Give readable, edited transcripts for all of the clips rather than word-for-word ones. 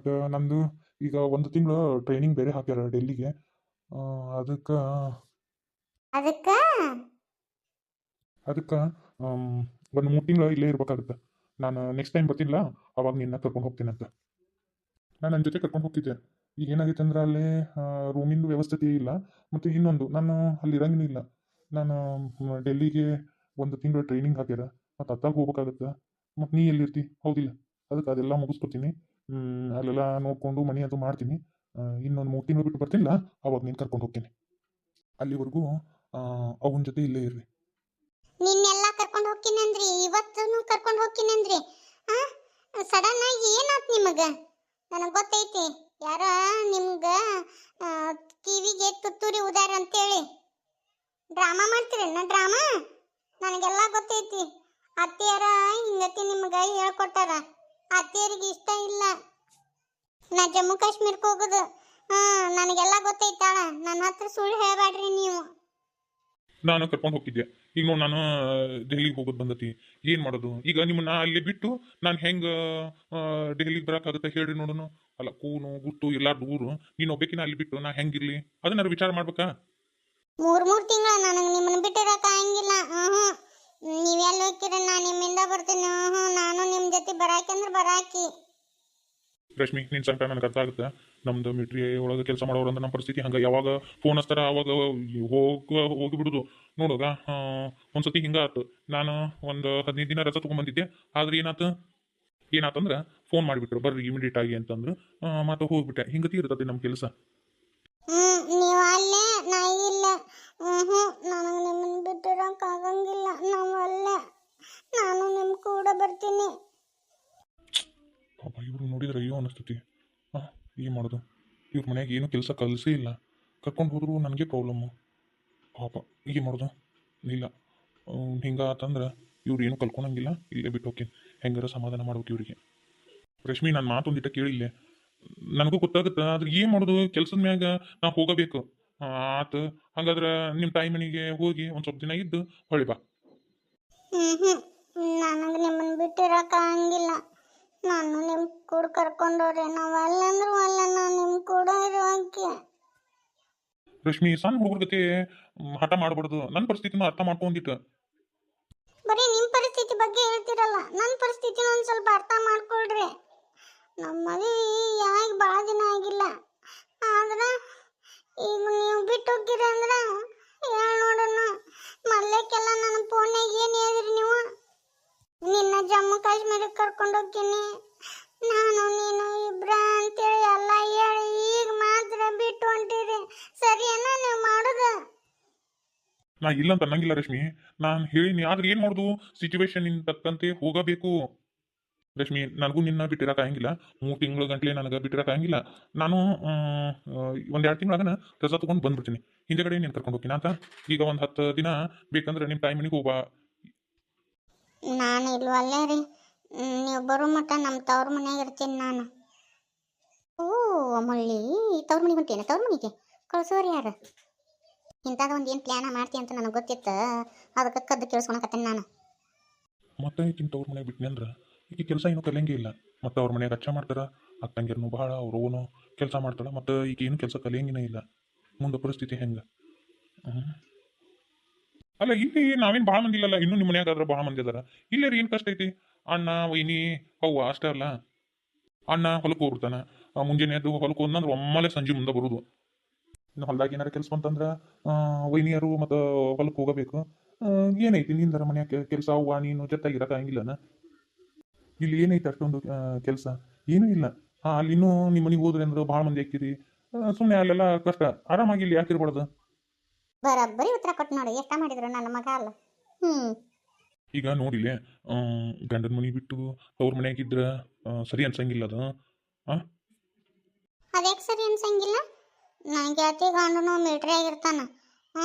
ಮತ್ತು ನಂದು ಈಗ ಒಂದು ತಿಂಗಳು ಟ್ರೈನಿಂಗ್ ಬೇರೆ ಹಾಕ್ಯಾರ ಡೆಲ್ಲಿಗೆ. ಅದಕ್ಕೆ ಅದಕ್ಕೆ ಅದಕ್ಕೆ ಒಂದು 3 ತಿಂಗಳು ಇಲ್ಲೇ ಇರ್ಬೇಕಾಗುತ್ತೆ. ನಾನು ನೆಕ್ಸ್ಟ್ ಟೈಮ್ ಬರ್ತೀನಿಲ್ಲ, ಅವಾಗ ನಿನ್ನ ಕರ್ಕೊಂಡು ಹೋಗ್ತೀನಿ ಅಂತ. ನಾನು ನನ್ನ ಜೊತೆ ಕರ್ಕೊಂಡು ಹೋಗ್ತಿದ್ದೆ. ಈಗ ಏನಾಗೈತೆ ಅಂದ್ರೆ ಅಲ್ಲಿ ರೂಮಿಂದು ವ್ಯವಸ್ಥೆ ಇಲ್ಲ. ಮತ್ತು ಇನ್ನೊಂದು, ನಾನು ಅಲ್ಲಿ ಇರಂಗಿಲ್ಲ ಇಲ್ಲ. ನಾನು ಡೆಲ್ಲಿಗೆ 1 ತಿಂಗಳು ಟ್ರೈನಿಂಗ್ ಹಾಕ್ಯಾರ, ಮತ್ತು ಅತ್ತಾಗ ಹೋಗ್ಬೇಕಾಗತ್ತೆ. ಮತ್ತು ನೀ ಎಲ್ಲಿರ್ತಿ ಹೌದಿಲ್ಲ? ಅದಕ್ಕೆ ಅದೆಲ್ಲ ಮುಗಿಸ್ಕೊತೀನಿ. ಅಲ್ಲೆಲ್ಲ ನೋಡಿಕೊಂಡು ಮನೆ ಅದು ಮಾಡ್ತೀನಿ. ಇನ್ನೊಂದು 3 ತಿಂಗಳು ಬಿಟ್ಟು ಬರ್ತೀನಿಲ್ಲ, ಅವಾಗ ನೀನು ಕರ್ಕೊಂಡು ಹೋಗ್ತೀನಿ. ಅಲ್ಲಿವರೆಗೂ ಅವನ ಜೊತೆ ಇಲ್ಲೇ ಇರ್ರಿ. ನಿನ್ನೆಲ್ಲ ಕರ್ಕೊಂಡು ಹೋಗ್ತೀನಿ ಅಂದ್ರಿ, ಇವತ್ತೂ ಕರ್ಕೊಂಡು ಹೋಗ್ತೀನಿ ಅಂದ್ರಿ. ಸಡನ್ ಆಗಿ ಏನಾತ್ ನಿಮಗ? ನನಗೆ ಗೊತ್ತೈತಿ, ಯಾರ ನಿಮ್ಗ ಕಿವಿಗೆ ತುತ್ತೂರಿ ಉದಾರ ಅಂತೇಳಿ ಡ್ರಾಮಾ ಮಾಡ್ತೀರೇನ? ಡ್ರಾಮಾ ನನಗೆಲ್ಲ ಗೊತ್ತೈತಿ. ಅತ್ತೆಯರ ಹಿಂಗತಿ ನಿಮ್ಗೆ ಹೇಳ್ಕೊಟ್ಟಾರ. ಅತ್ತೆಯರಿಗೆ ಇಷ್ಟ ಇಲ್ಲ ನಾ ಜಮ್ಮು ಕಾಶ್ಮೀರಕ್ಕೆ ಹೋಗೋದು. ನನಗೆಲ್ಲ ಗೊತ್ತೈತಾಳ. ನನ್ನ ಹತ್ರ ಸುಳ್ಳು ಹೇಳಬೇಡ್ರಿ ನೀವು. ನಾನು ಕರ್ಕೊಂಡು ಹೋಗಿದ್ದೆ. ಈಗ ನೋಡಿ, ನಾನು ದೆಹಲಿಗೆ ಹೋಗೋದು ಬಂದತಿ. ಏನು ಮಾಡೋದು ಈಗ? ನಿಮ್ಮನ್ನ ಅಲ್ಲಿ ಬಿಟ್ಟು ನಾನು ಹೆಂಗೆ ದೆಹಲಿಗೆ ಬರೋಕ್ಕಾಗುತ್ತೆ ಹೇಳ್ರಿ ನೋಡೋಣ. ಅಲ್ಲ, ಕೂನು ಗುಟ್ಟು ಎಲ್ಲ ದೂರು, ನೀನು ಒಬ್ಬಕಿನ ಅಲ್ಲಿ ಬಿಟ್ಟು ನಾ ಹೆಂಗಿರ್ಲಿ ಅದನ್ನಾರು ವಿಚಾರ ಮಾಡ್ಬೇಕಾ? ಮೂರು ತಿಂಗಳ ನನಗೆ ನಿಮ್ಮನ್ನ ಬಿಟ್ಟಿರಕ್ಕೆ ಆಗಂಗಿಲ್ಲ. ನೀವೆಲ್ಲ ಹೋಗ್ತೀರ, ನಾನು ನಿಮ್ಮಿಂದ ಬರ್ತೀನಿ. ನಾನು ನಿಮ್ಮ ಜೊತೆ ಬರಾಕಂದ್ರೆ ಬರಾಕಿ. ರಶ್ಮಿ, ನಿನ್ನ ಸಂಕಟ ನನಗೆ ಅರ್ಥ ಆಗುತ್ತೆ. ನಮ್ದು ಮಿಲಿಟ್ರಿ ಒಳಗೆ ಕೆಲಸ ಮಾಡೋರು ಅಂದ್ರೆ ನಮ್ಮ ಪರಿಸ್ಥಿತಿ ಹಂಗೆ. ಯಾವಾಗ ಫೋನ್ ಹಚ್ತಾರ ಅವಾಗ ಹೋಗಿಬಿಡುದು. ನೋಡುವಾಗ ಒಂದ್ಸತಿ ಹಿಂಗೆ ಆಯ್ತು. ನಾನು ಒಂದು 15 ದಿನ ರಜೆ ತೊಗೊಂಬಂದಿದ್ದೆ. ಆದ್ರೆ ಏನಾತಂದ್ರೆ ಫೋನ್ ಮಾಡಿಬಿಟ್ರು, ಬರ್ರಿ ಇಮಿಡಿಯೇಟ್ ಆಗಿ ಅಂತಂದ್ರು. ಮತ್ತೆ ಹೋಗ್ಬಿಟ್ಟೆ. ಹಿಂಗತಿ ಇರ್ತದೆ ನಮ್ಮ ಕೆಲಸ. ನೀವು ಅಲ್ಲೇ, ನಾ ಇಲ್ಲ. ನನಗೆ ನಿಮ್ಮನ್ನ ಬಿಟ್ಟಿರಕ್ಕೆ ಆಗಂಗಿಲ್ಲ. ನಾವು ಅಲ್ಲೇ, ನಾನು ನಿಮ್ಮ ಕೂಡ ಬರ್ತೀನಿ. ಪಾಪ ಇವರು ನೋಡಿದ್ರೆ ಅಯ್ಯೋ ಅನ್ನಿಸ್ತತಿ. ಏನು ಮಾಡೋದು? ಇವ್ರ ಮನೆಯಾಗ ಏನು ಕೆಲಸ ಕಲಿಸೇ ಇಲ್ಲ. ಕರ್ಕೊಂಡು ಹೋದ್ರು ನನಗೆ ಪ್ರಾಬ್ಲಮ್ಮು. ಪಾಪ ಏನು ಮಾಡೋದು? ಇಲ್ಲ, ಹಿಂಗೆ ಆತಂದ್ರೆ ಇವ್ರು ಏನು ಕಲ್ಕೊಳಂಗಿಲ್ಲ. ಇಲ್ಲೇ ಬಿಟ್ಟು ಹೋಗಿ ಹೆಂಗಾರ ಸಮಾಧಾನ ಮಾಡ್ಬೇಕು ಇವರಿಗೆ. ರಶ್ಮಿ, ನನ್ನ ಮಾತೊಂದಿಟ್ಟ ಕೇಳಿಲ್ಲೇ. ನನಗೂ ಗೊತ್ತಾಗುತ್ತೆ, ಆದ್ರೆ ಏನು ಮಾಡೋದು? ಕೆಲಸದ ಮ್ಯಾಗ ನಾ ಹೋಗಬೇಕು. ಆತು, ಹಾಗಾದ್ರೆ ನಿಮ್ಮ ತಾಯಿ ಮನೆಗೆ ಹೋಗಿ ಒಂದು ಸ್ವಲ್ಪ ದಿನ ಇದ್ದು ಹೊಳಿ ಬಾ. ನನಗೆ ನಿಮ್ಮನ್ನ ಬಿಟ್ಟಿರಕ್ಕೆ ಆಗಂಗಿಲ್ಲ. ನಾನು ನಿಮ್ಮ ಕೂಡ ಕರ್ಕೊಂಡವ್ರೆ. ನಾವು ಅಲ್ಲಂದ್ರೂ ಅಲ್ಲ, ನಾನು ನಿಮ್ಮ ಕೂಡ ಇರೋಕೆ. ರಶ್ಮಿ, ಸಣ್ಣ ಹುಡುಗರ ಗತಿ ಹಠ ಮಾಡಬಾರ್ದು. ನನ್ನ ಪರಿಸ್ಥಿತಿನ ಅರ್ಥ ಮಾಡ್ಕೊಂಡಿಟ್ಟು. ಬರೀ ನಿಮ್ಮ ಪರಿಸ್ಥಿತಿ ಬಗ್ಗೆ ಹೇಳ್ತಿರಲ್ಲ, ನನ್ನ ಪರಿಸ್ಥಿತಿನ ಒಂದು ಸ್ವಲ್ಪ ಅರ್ಥ ಮಾಡ್ಕೊಳ್ರಿ. ನಮ್ಮ ಮದುವೆ ಆಗಿ ಭಾಳ ದಿನ ಆಗಿಲ್ಲ. ಆದ್ರೆ ಈಗ ನೀವು ಬಿಟ್ಟು ಹೋಗಿರಿ ಅಂದ್ರೆ ಹೇಳಿ ನೋಡೋಣ. ಮೊದಲೇಕೆಲ್ಲ ನನ್ನ ಫೋನ್ಯಾಗ ಏನು ಹೇಳಿದ್ರಿ ನೀವು? ನಿನ್ನ ಜಮ್ಮು ಕಾಶ್ಮೀರಕ್ಕೆ ಕರ್ಕೊಂಡು ಹೋಗ್ತೀನಿ, ನಾನು ನೀನು ಇಬ್ರ ಅಂತೇಳಿ ಎಲ್ಲ ಹೇಳಿ ಈಗ ಮಾತ್ರ ಬಿಟ್ಟು ಹೊಂಟಿರಿ. ಸರಿಯೇನ ನೀವು ಮಾಡೋದು? ನಾ ಇಲ್ಲ ಅಂತ ಅನ್ನಂಗಿಲ್ಲ ರಶ್ಮಿ. ನಾನು ಹೇಳಿನಿ, ಆದ್ರೆ ಏನು ಮಾಡೋದು? ಸಿಚುವೇಶನ್ ತಕ್ಕಂತೆ ಹೋಗಬೇಕು. ರಶ್ಮಿ, ನನಗೂ ನಿನ್ನ ಬಿಟ್ಟಿರೋಕ್ಕಾಗಿಲ್ಲ. 3 ತಿಂಗಳು ಗಂಟ್ಲೆ ನನಗೆ ಬಿಟ್ಟಿರೋಕ್ಕಾಗಿಲ್ಲ. ನಾನು 1-2 ತಿಂಗಳಾಗನ ರಜಾ ತೊಗೊಂಡು ಬಂದ್ಬಿಡ್ತೀನಿ. ಹಿಂದೆಗಡೆ ನೀನು ಕರ್ಕೊಂಡು ಹೋಗ್ತೀನಿ ಅಂತ. ಈಗ ಒಂದು 10 ದಿನ ಬೇಕಂದ್ರೆ ನಿಮ್ಮ ತಾಯಿ ಮನೆಗೆ ಹೋಗ್ಬಾ. ನಾನು ಇಲ್ವಲ್ಲೇ ರೀ. ನೀವು ಬರೋ ಮಟ್ಟ ನಮ್ಮ ತವ್ರ ಮನೆಯಾಗ ಇರ್ತೀನಿ ನಾನು. ಓ ಮಳ್ಳಿ, ತವ್ರ ಮನೆಗೆ ಹೊಂಟೇನೆ? ತವ್ರ ಮನೆಗೆ ಕಳ್ಸೋರು ಯಾರು? ಇಂಥದ್ದು ಒಂದು ಏನು ಪ್ಲ್ಯಾನ ಮಾಡ್ತೀನಿ ಅಂತ ನನಗೆ ಗೊತ್ತಿತ್ತು. ಅದಕ್ಕೆ ಕದ್ದು ಕೇಳಿಸ್ಕೊಳಕತ್ತೇನೆ ನಾನು. ಮತ್ತೆ ಈಗಿನ ತವ್ರ ಮನೆಗೆ ಬಿಟ್ಟಿನಿ ಅಂದ್ರೆ ಈಗ ಕೆಲಸ ಏನೂ ಕಲಿಯಂಗೆ ಇಲ್ಲ. ಮತ್ತು ಅವ್ರ ಮನೆಯಾಗ ಹಚ್ಚ ಮಾಡ್ತಾರೆ. ಅಕ್ಕಂಗಿರ್ನು ಭಾಳ, ಅವ್ರವನು ಕೆಲಸ ಮಾಡ್ತಾಳೆ. ಮತ್ತು ಈಗ ಏನು ಕೆಲಸ ಕಲಿಯಂಗಿನ ಇಲ್ಲ. ಮುಂದೆ ಪರಿಸ್ಥಿತಿ ಹೆಂಗೆ? ಅಲ್ಲ, ಇಲ್ಲಿ ನಾವೇನು ಭಾಳ ಮಂದಿ ಇಲ್ಲಲ್ಲ. ಇನ್ನೂ ನಿಮ್ಮ ಮನ್ಯಾಗ ಆದ್ರೆ ಭಾಳ ಮಂದಿ ಅದಾರ. ಇಲ್ಲೇ ಏನು ಕಷ್ಟ ಐತಿ? ಅಣ್ಣ ವೈನಿ ಅವ್ವ ಅಷ್ಟೇ ಅಲ್ಲ. ಅಣ್ಣ ಹೊಲಕ್ಕೆ ಹೋಗ್ಬಿಡ್ತಾನೆ. ಮುಂಜಾನೆ ಎದ್ದು ಹೊಲಕ್ಕೆ ಹೋದ್ನಂದ್ರೆ ಒಮ್ಮೆಲೆ ಸಂಜೆ ಮುಂದೆ ಬರೋದು. ಇನ್ನು ಹೊಲ್ದಾಗ ಏನಾರು ಕೆಲಸ ಬಂತಂದ್ರೆ ವೈನಿಯರು ಮತ್ತು ಹೊಲಕ್ಕೆ ಹೋಗಬೇಕು. ಏನೈತಿ ನಿಂದರ ಮನ್ಯಾಗ ಕೆಲಸ? ಅವ್ವ ನೀನು ಜೊತೆಗಿರಕ್ಕಾಗಿಲ್ಲನ? ಇಲ್ಲಿ ಏನೈತಿ ಅಷ್ಟೊಂದು ಕೆಲಸ? ಏನೂ ಇಲ್ಲ. ಅಲ್ಲಿ ಇನ್ನೂ ನಿಮ್ಮ ಮನೆಗೆ ಹೋದ್ರೆ ಅಂದ್ರೆ ಭಾಳ ಮಂದಿ ಹಾಕಿರಿ. ಸುಮ್ಮನೆ ಅಲ್ಲೆಲ್ಲ ಕಷ್ಟ. ಆರಾಮಾಗಿ ಇಲ್ಲಿ ಯಾಕಿರ್ಬಾರ್ದು? ಬರೋಬ್ಬರಿ ಉತ್ತರ ಕೊಟ್ಟು ನೋಡಿ, ಎಷ್ಟ ಮಾಡಿದ್ರು ನನ್ನ ಮಗ ಅಲ್ಲ. ಈಗ ನೋಡಿಲ್ಲ, ಗಂಡನ ಮನೆ ಬಿಟ್ಟು ಅವ್ರ ಮನೆಯಾಗಿದ್ರೆ ಸರಿ ಅನ್ಸಂಗಿಲ್ಲ ಅದು. ಅದ್ಯಾಕೆ ಸರಿ ಅನ್ಸಂಗಿಲ್ಲ? ನನ್ನ ಗೆಳತಿ ಗಂಡನು ಮಿಲ್ಟ್ರಿ ಆಗಿರ್ತಾನ.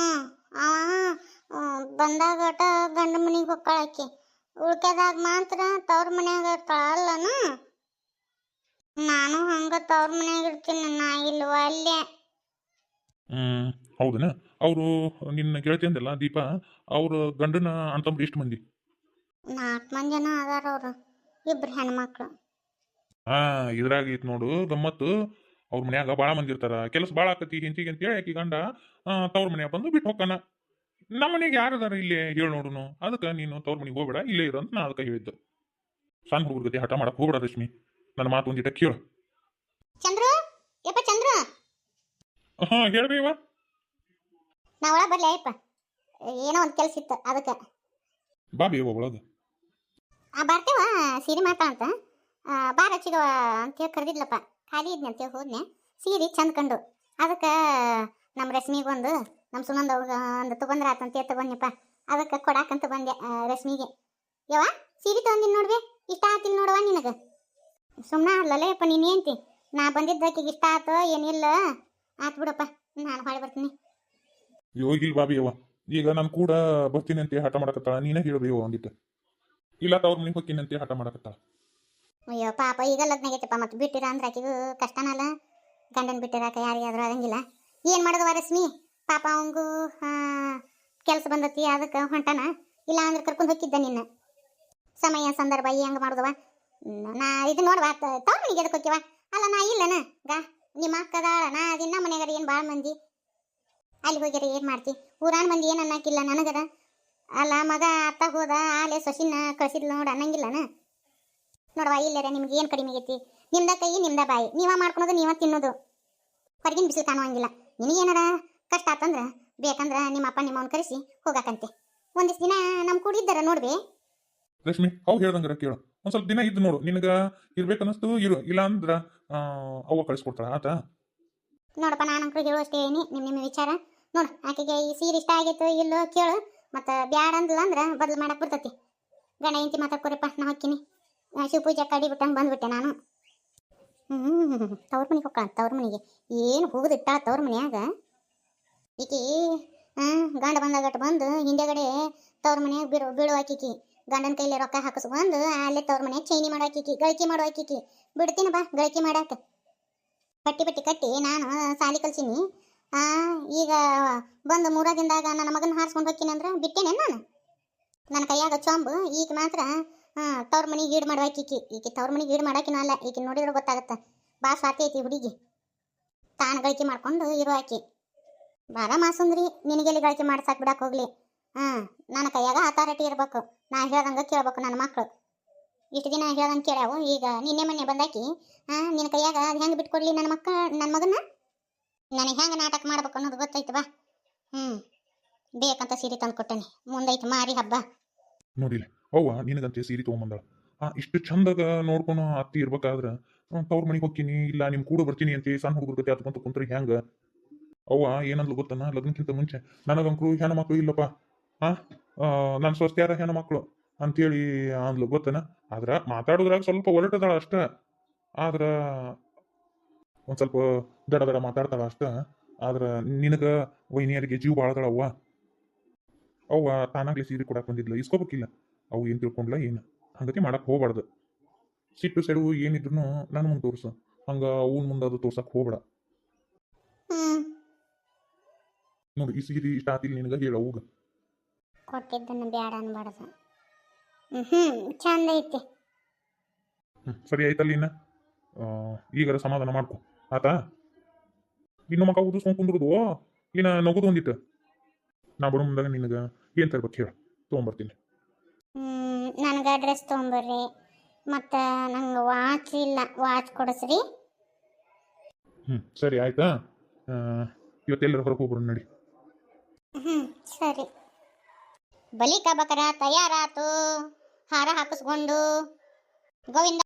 ಅವ ಬಂದಾಗ ಒಟ ಗಂಡ ಮನೆಗೆ ಹೊಕ್ಕಾಳಕ್ಕಿ. ಉಳ್ಕೆದಾಗ ಮಾತ್ರ ತವ್ರ ಮನ್ಯಾಗ ಇರ್ತಾಳ ಅಲ್ಲನು? ನಾನು ಹಂಗ ತವ್ರ ಮನ್ಯಾಗ ಇರ್ತೀನಿ. ನಾ ಇಲ್ವ ಅಲ್ಲೇ. ಹೌದನ? ಅವರು ನಿನ್ನ ಗೆಳತಿ ಅಂದಲ್ಲ ದೀಪಾ, ಅವ್ರ ಗಂಡನ ಅಂತಂದ್ರೆ ಎಷ್ಟು ಮಂದಿ? 4 ಮಂದಿ ಜನ ಅದಾರ. ಅವರು 2 ಹೆಣ್ಮಕ್ಳು. ಹಾ ಇದ್ರಾಗ ಐತ್ ನೋಡು ಗಮ್ಮತ್ತು. ಅವ್ರ ಮನ್ಯಾಗ ಭಾಳ ಮಂದಿ ಇರ್ತಾರ, ಕೆಲಸ ಭಾಳ ಆಕತಿ ಹೆಂಚಿಗೆ ಅಂತೇಳಿ ಆಕಿ ಗಂಡ ತವ್ರ ಮನ್ಯಾಗ ಬಂದು ಬಿಟ್ಟು ಹೋಗ್ತಾನ. ನಮ್ಮ ಮನೆಗೆ ಯಾರು ಅದಾರ ಇಲ್ಲೇ ಹೇಳಿ ನೋಡುನು, ಅದಕ್ಕೆ ನೀನು ತವ್ರ ಮನೆಗೆ ಹೋಗ್ಬೇಡ, ಇಲ್ಲೇ ಇರು ಅಂತ ನಾ ಅದಕ್ಕೆ ಹೇಳಿದ್ದು. ಸಣ್ಣ ಹುಡುಗರ ಗತಿ ಹಠ ಮಾಡಕ್ ಹೋಗ್ಬೇಡ ರಶ್ಮಿ, ನನ್ನ ಮಾತು ಒಂದಿಟ ಕೇಳು. ಚಂದ್ರು, ಯಪ್ಪ ಚಂದ್ರು, ಹಾ ಹೇಳ್ಬೇವ. ನಾ ಒಳಗೆ ಬರ್ಲಿ ಅಯ್ಯಪ್ಪ, ಏನೋ ಒಂದು ಕೆಲಸ ಇತ್ತು ಅದಕ್ಕೆ. ಬಾ ಬೇವ ಒಳಗೆ. ಬರ್ತೇವ ಸೀರೆ ಮಾತಾಡಂತ, ಬಾರ ಚಿಗವ ಅಂತೇಳಿ ಕರೆದಿದ್ಲಪ್ಪ. ಖಾಲಿ ಇದ್ನಿ ಅಂತೇಳಿ ಹೋದ್ನೆ, ಸೀರೆ ಚಂದ ಕಂಡು ಅದಕ್ಕೆ ನಮ್ಮ ರಶ್ಮಿಗೊಂದು ನಮ್ಮ ಸುನಂದ ಒಂದು ತೊಗೊಂಡ್ರ ಆತಂತೇಳಿ ತಗೊಂಡ್ನಪ್ಪ. ಅದಕ್ಕೆ ಕೊಡಾಕಂತ ಬಂದೆ ರಶ್ಮಿಗೆ. ಯವ್ವ ಸೀರೆ ತೊಗೊಂಡಿನಿ ನೋಡ್ವೆ, ಇಷ್ಟ ಆತಿಲ್ಲ ನೋಡವ ನಿನಗೆ. ಸುಮ್ಮನೆ ಅಲ್ಲಲ್ಲಪ್ಪ ನೀನು ಏಂತಿ, ನಾ ಬಂದಿದ್ದಕ್ಕಿಗೆ ಇಷ್ಟ ಆತೋ ಏನಿಲ್ಲ, ಆತು ಬಿಡಪ್ಪ, ನಾನು ಹೊಳೆ ಬರ್ತೀನಿ. ಯೋಗಿಲ್ ಬಾ ಬೇವ, ಈಗ ನಾನು ಕೂಡ ಬರ್ತೀನಿ ಅಂತ ಹಠ ಮಾಡಕತ್ತಾಳ, ನೀನೇ ಹೇಳ್ಬೇವ ಒಂದಿಟ್ಟು. ಇಲ್ಲ ತವ್ರ ಮನೆಗೆ ಹೋಗ್ತೀನಿ ಅಂತ ಹಠ ಮಾಡಕತ್ತಾಳ. ಅಯ್ಯೋ ಪಾಪ ಈಗ ಲಗ್ನ ಆಗೈತಪ್ಪ, ಮತ್ತೆ ಬಿಟ್ಟಿರ ಅಂದ್ರೆ ಆಕಿಗೂ ಕಷ್ಟನಲ್ಲ, ಗಂಡನ ಬಿಟ್ಟಿರಾಕ ಯಾರಿಗಾದ್ರೂ ಆಗಂಗಿಲ್ಲ. ಏನು ಮಾಡೋದು ರಶ್ಮಿ, ಪಾಪ ಅವಂಗೂ ಕೆಲಸ ಬಂದತಿ ಅದಕ್ಕೆ ಹೊಂಟಾನ, ಇಲ್ಲ ಅಂದ್ರೆ ಕರ್ಕೊಂಡು ಹೋಗಿದ್ದ ನಿನ್ನ ಸಮಯ ಸಂದರ್ಭ ಹೆಂಗೆ ಮಾಡುದವ. ನಾ ಇದು ನೋಡುವ ತವ್ರ ಮನೆಗೆ ಎದಕ್ಕೆ ಹೋಗ್ಯವ, ಅಲ್ಲ ನಾ ಇಲ್ಲನ ಗಾ ನಿಮ್ಮ ಅಕ್ಕದಾಳ, ನಾ ಅದಿನ್ನ ಮನೆಗಾರ ಏನು ಭಾಳ ಮಂದಿ ಅಲ್ಲಿ ಹೋಗ್ಯಾರ ಏನು ಮಾಡ್ತಿ, ಊರಾಣ ಮಂದಿ ಏನು ಅನ್ನಕ್ಕಿಲ್ಲ ನನಗದ. ಅಲ್ಲ ಮಗ ಅತ್ತ ಹೋದ ಆಲೆ ಸೊಸಿನ ಕಳ್ಸಿದ್ಲು ನೋಡು ಅನ್ನಂಗಿಲ್ಲನ. ನೋಡವ ಇಲ್ಲರ ನಿಮ್ಗೆ ಏನು ಕಡಿಮೆ ಆಗೈತಿ, ನಿಮ್ದ ಕೈ ನಿಮ್ದ ಬಾಯಿ, ನೀವ ಮಾಡ್ಕೊಳೋದು ನೀವ ತಿನ್ನೋದು, ಹೊರಗಿನ ಬಿಸಿಲು ಕಾಣುವಂಗಿಲ್ಲ. ನಿನಗೇನಾರ ಕಷ್ಟ ಆತಂದ್ರೆ ಬೇಕಂದ್ರೆ ನಿಮ್ಮ ಅಪ್ಪ ನಿಮ್ಮವನ್ನ ಕರೆಸಿ ಹೋಗಾಕಂತೆ, ಒಂದಿಷ್ಟು ದಿನ ನಮ್ಮ ಕೂಡಿದ್ದಾರ ನೋಡ್ಬೇ. ರಶ್ಮಿ ಅವ್ ಹೇಳ್ದಂಗಾರ ಕೇಳು, ಒಂದ್ ಸ್ವಲ್ಪ ದಿನ ಇದ್ದು ನೋಡು, ನಿನಗ ಇರ್ಬೇಕನ್ನಸ್ತು ಇರು, ಇಲ್ಲ ಅಂದ್ರ ಅವ್ವ ಕಳಿಸ್ಕೊಡ್ತಾಳ ಆತ. ನೋಡಪ್ಪ ನಾನು ಅಂಕರು ಹೇಳುವಷ್ಟೇ ನಿಮ್ಮ ವಿಚಾರ. ನೋಡು ಆಕೆಗೆ ಈ ಸೀರೆ ಇಷ್ಟ ಆಗೈತೋ ಇಲ್ಲೋ ಕೇಳು, ಮತ್ತು ಬ್ಯಾಡ ಅಂದ್ಲ ಅಂದ್ರೆ ಬದಲು ಮಾಡಕ್ಕೆ ಬರ್ತೈತಿ. ಗಂಡ ಇಂತಿ ಮಾತಾಡ್ಕೊರಪ್ಪ, ನಾ ಹೊಕ್ಕಿನಿ, ಶಿವ ಪೂಜೆ ಕಡಿ ಬಿಟ್ಟಂಗೆ ಬಂದ್ಬಿಟ್ಟೆ ನಾನು. ತವ್ರ ಮನೆಗೆ ಹೋಗ್ಕಳ, ತವ್ರ ಮನೆಗೆ ಏನು ಹೋಗುದಿಟ್ಟ ತವ್ರ ಮನ್ಯಾಗ ಈಕಿ. ಗಂಡ ಬಂದಾಗಟ್ಟು ಬಂದು ಹಿಂದೆಗಡೆ ತವ್ರ ಮನ್ಯಾಗ ಬೀಳು ಹಾಕಿಕಿ, ಗಂಡನ ಕೈಲಿ ರೊಕ್ಕ ಹಾಕಿಸ್ಬಂದು ಅಲ್ಲೇ ತವ್ರ ಮನ್ಯಾಗ ಚೈನಿ ಮಾಡೋ ಹಾಕಿಕಿ, ಗಳಿಕೆ ಮಾಡೋ ಹಾಕಿಕಿ. ಬಿಡ್ತೀನಿ ಬಾ ಗಳಿಕೆ ಮಾಡಾಕ, ಪಟ್ಟಿ ಪಟ್ಟಿ ಕಟ್ಟಿ ನಾನು ಸಾಲಿ ಕಲ್ಸೀನಿ. ಈಗ ಬಂದು 3 ದಿನದಾಗ ನನ್ನ ಮಗನ ಹಾರಿಸ್ಕೊಂಡು ಹೋಗ್ತೀನಿ ಅಂದ್ರೆ ಬಿಟ್ಟೇನೆ ನಾನು. ನನ್ನ ಕೈಯಾಗ ಚೊಂಬು ಈಗ ಮಾತ್ರ ತವ್ರ ಮನೆಗೆ ಈಡು ಮಾಡುವ ಈಕಿ ತವ್ರ ಮನೆಗೆ ಈಡು ಮಾಡೋಕಿನೂ ಅಲ್ಲ, ಈಕಿ ನೋಡಿದ್ರೆ ಗೊತ್ತಾಗತ್ತೆ ಭಾಳ ಸ್ವಾರ್ಥಿ ಐತಿ ಹುಡುಗಿ, ತಾನು ಗಳಿಕೆ ಮಾಡ್ಕೊಂಡು ಇರೋ ಆಕಿ. ಬಾರ ಮಾಸುಂದ್ರಿ ನಿನಗೆಲ್ಲಿ ಗಳಿಕೆ ಮಾಡ್ಸಾಕ್ ಬಿಡಕ್ಕೆ ಹೋಗ್ಲಿ. ನನ್ನ ಕೈಯಾಗ ಅಥಾರಿಟಿ ಇರ್ಬೇಕು, ನಾ ಹೇಳ್ದಂಗೆ ಕೇಳ್ಬೇಕು ನನ್ನ ಮಕ್ಕಳು. ಇಷ್ಟು ದಿನ ಹೇಳ್ದಂಗೆ ಕೇಳ್ಯಾವು, ಈಗ ನಿನ್ನೆ ಮೊನ್ನೆ ಬಂದಾಕಿ ನಿನ್ನ ಕೈಯಾಗ ಅದು ಹೆಂಗೆ ಬಿಟ್ಕೊಡ್ಲಿ ನನ್ನ ಮಗನ. ನನಗೆ ಹೆಂಗೆ ನಾಟಕ ಮಾಡ್ಬೇಕು ಅನ್ನೋದು ಗೊತ್ತೈತೆ ಬಾ. ಬೇಕಂತ ಸೀರೆ ತಂದು ಕೊಟ್ಟೇನೆ, ಮುಂದೈತೆ ಮಾರಿ ಹಬ್ಬ. ನೋಡಿಲ್ಲ ಅವ್ವ ನಿನಗಂತೆ ಸೀರೆ ತೊಗೊಂಬಂದಾಳ, ಇಷ್ಟು ಚಂದಾಗ ನೋಡ್ಕೊಂಡು ಅತ್ತಿ ಇರ್ಬೇಕಾದ್ರೆ ತವ್ರ ಮನೆಗೆ ಹೋಗ್ತೀನಿ ಇಲ್ಲ ನಿಮ್ ಕೂಡ ಬರ್ತೀನಿ ಅಂತ ಸಣ್ಣ ಹುಡುಗರ ಗತಿ ಹತ್ಕೊಂತ ಕುಂತ್ರಿ ಹೆಂಗ. ಅವ್ವ ಏನಂದ್ಲು ಗೊತ್ತನ, ಲಗ್ನಕ್ಕಿಂತ ಮುಂಚೆ ನನಗಂಕರು ಹೆಣ್ಣು ಮಕ್ಕಳು ಇಲ್ಲಪ್ಪ, ನನ್ನ ಸ್ವಸ್ತ್ಯಾರ ಹೆಣ್ಣು ಮಕ್ಕಳು ಅಂತೇಳಿ ಅಂದ್ಲು ಗೊತ್ತನ. ಆದ್ರ ಮಾತಾಡೋದ್ರಾಗ ಸ್ವಲ್ಪ ಹೊರಟದಾಳ ಅಷ್ಟ, ಆದ್ರ ಒಂದ್ ಸ್ವಲ್ಪ ದಡ ದಡ ಮಾತಾಡ್ತಾಳ ಅಷ್ಟ. ಆದ್ರ ನಿನಗ ವೈನಿಯರಿಗೆ ಜೀವ ಬಾಳದಾಳ ಅವ್ವ. ಅವ್ವ ತಾನಾಗ್ಲಿ ಸೀರೆ ಕೊಡಾಕ್ ಬಂದಿದ್ಲ, ಇಸ್ಕೋಬೇಕಿಲ್ಲ. ಅವು ಏನ್ ತಿಳ್ಕೊಂಡ್ಲ ಏನು ಹಂಗತಿ ಮಾಡಕ್ ಹೋಗ್ಬಾರ್ದು. ಸಿಟ್ಟು ಸೆಡು ಏನಿದ್ರು ನನ್ನ ಮುಂದೆ ತೋರ್ಸು, ಹಂಗ ಅವನ್ ಮುಂದೆ ಅದು ತೋರ್ಸಕ್ ಹೋಗ್ಬೇಡ. ನೋಡಿ ಈ ಸೀರೆ ಇಷ್ಟ ಆತಿಲ್ ನಿನಗ ಹೇಳ ಹೋಗ. ಕೊಟ್ಟಿದ್ದನ್ನು ಬ್ಯಾಡ ಅನ್ಬಾರ್ದು. ಚಂದ ಐತಿ. ಸರಿ ಆಯ್ತಲ್ಲ ಇನ್ನ ಈಗರ ಸಮಾಧಾನ ಮಾಡ್ಕೊ ಆತಾ. ಇನ್ನು ಮಕ್ಕ ಉದಿಸ್ಕೊಂಡ್ ಕುಂದ್ರದು ಇನ್ನ ನಗುದು ಒಂದಿತ್ತು. ನಾ ಬರೋ ಮುಂದಾಗ ನಿನಗ ಏನ್ ತರ್ಬೇಕು ಹೇಳ, ತೊಗೊಂಬರ್ತೀನಿ. ನನಗೆ ಡ್ರೆಸ್ ತೊಗೊಂಬರ್ರಿ, ಮತ್ತು ನಂಗೆ ವಾಚ್ ಇಲ್ಲ, ವಾಚ್ ಕೊಡಿಸ್ರಿ. ಸರಿ ಆಯ್ತಾ, ಇವತ್ತೆಲ್ಲರ ಹೊರಗೆ ಹೋಗ್ಬರು ನಡಿ. ಸರಿ. ಬಲಿಕ ಬಕರ ತಯಾರಾತು, ಹಾರ ಹಾಕಿಸ್ಕೊಂಡು ಗೋವಿಂದ